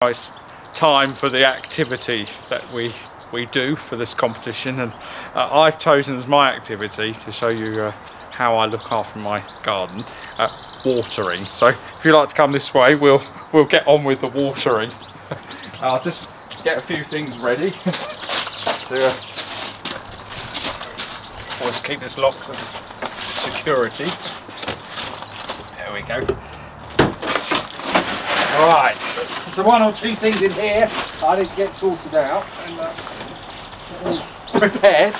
It's time for the activity that we do for this competition, and I've chosen as my activity to show you how I look after my garden, watering. So if you'd like to come this way, we'll get on with the watering. I'll just get a few things ready to always keep this locked for security. There we go. Right, so one or two things in here I need to get sorted out and all prepared.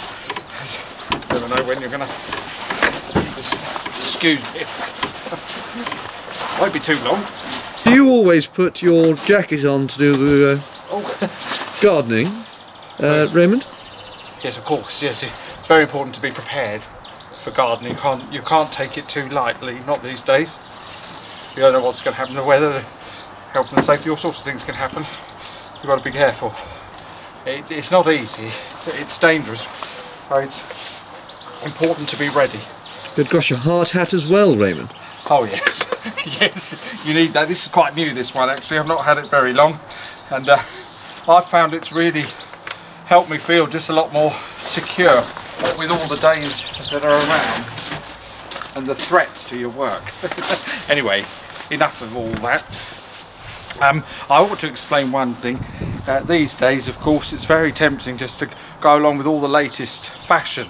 Never know when you're going to excuse me. Won't be too long. Do you always put your jacket on to do the gardening, Raymond? Yes, of course. Yes, it's very important to be prepared for gardening. You can't take it too lightly. Not these days. You don't know what's going to happen to the weather. Health and safety, all sorts of things can happen. You've got to be careful. It's not easy, it's dangerous, but it's important to be ready. You've got your hard hat as well, Raymond. Oh yes, yes, you need that. This is quite new, this one actually. I've not had it very long, and I've found it's really helped me feel just a lot more secure with all the dangers that are around and the threats to your work. Anyway, enough of all that. I ought to explain one thing. These days, of course, it's very tempting just to go along with all the latest fashion,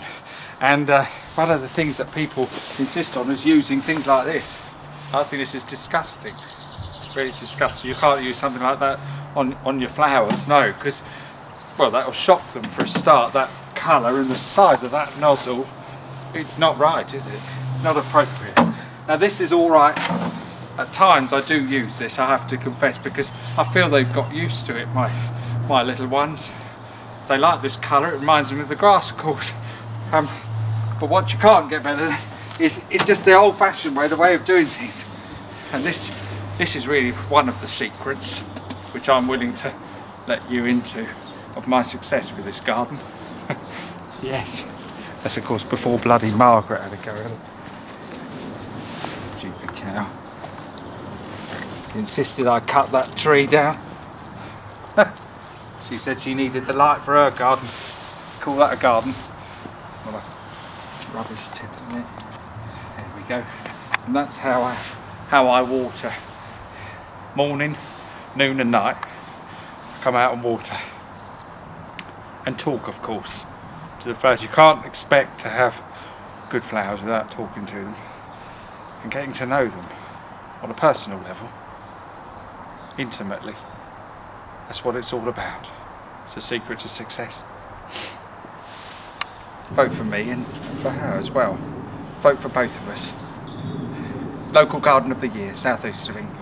and one of the things that people insist on is using things like this. I think this is disgusting. It's really disgusting. You can't use something like that on your flowers, no, because, well, that will shock them for a start. That colour and the size of that nozzle, it's not right, is it? It's not appropriate. Now this is all right. At times I do use this, I have to confess, because I feel they've got used to it, my little ones. They like this colour, it reminds them of the grass, of course. But what you can't get better is just the old-fashioned way, the way of doing things. And this is really one of the secrets which I'm willing to let you into of my success with this garden. Yes, that's of course before bloody Margaret had a go at it. Stupid cow. Insisted I cut that tree down. She said she needed the light for her garden. Call that a garden? What a rubbish tip, isn't it? There we go. And that's how I water. Morning, noon and night. I come out and water. And talk, of course, to the flowers. You can't expect to have good flowers without talking to them and getting to know them on a personal level. Intimately. That's what it's all about. It's the secret to success. Vote for me and for her as well. Vote for both of us. Local Garden of the Year, South East of England.